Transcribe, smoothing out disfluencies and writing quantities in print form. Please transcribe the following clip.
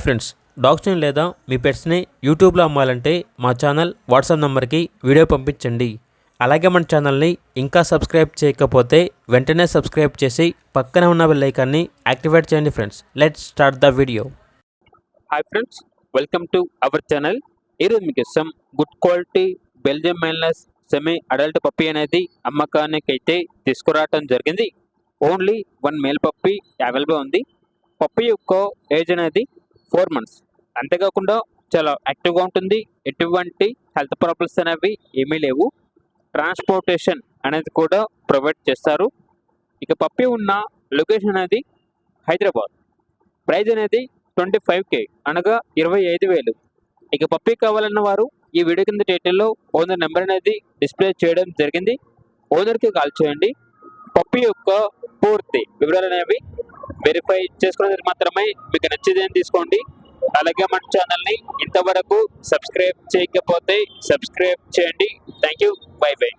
Friends, డాగ్స్ని లేదా మీ పెట్స్ని యూట్యూబ్లో అమ్మాలంటే మా ఛానల్ వాట్సాప్ నెంబర్కి వీడియో పంపించండి. అలాగే మన ఛానల్ని ఇంకా సబ్స్క్రైబ్ చేయకపోతే వెంటనే సబ్స్క్రైబ్ చేసి పక్కనే ఉన్న బెల్ ఐకాన్ని యాక్టివేట్ చేయండి. Friends, let's start the video. Hi friends, welcome to our channel. ఈరోజు మీకు ఇష్టం good quality Belgium Malinois semi adult puppy అనేది అమ్మకానికి అయితే తీసుకురావటం జరిగింది. ఓన్లీ 1 మేల్ పప్పీ అవైలబుల్ ఉంది. పప్పీ యొక్క ఏజ్ అనేది 4 months. అంతేకాకుండా చాలా యాక్టివ్గా ఉంటుంది. ఎటువంటి హెల్త్ ప్రాబ్లమ్స్ అనేవి ఏమీ లేవు. ట్రాన్స్పోర్టేషన్ అనేది కూడా ప్రొవైడ్ చేస్తారు. ఇక పప్పీ ఉన్న లొకేషన్ అనేది హైదరాబాద్. ప్రైజ్ అనేది 25K అనగా 25,000. ఇక పప్పీ కావాలన్న వారు ఈ వీడియో కింద టైటిల్లో ఓనర్ నెంబర్ అనేది డిస్ప్లే చేయడం జరిగింది. ఓనర్కి కాల్ చేయండి. పప్పీ యొక్క పూర్తి వివరాలు అనేవి వెరిఫై చేసుకునేది మాత్రమే మీకు నచ్చేదని తీసుకోండి. అలాగే మన ఛానల్ని ఇంతవరకు సబ్స్క్రైబ్ చేయకపోతే సబ్స్క్రైబ్ చేయండి. Thank you. By by.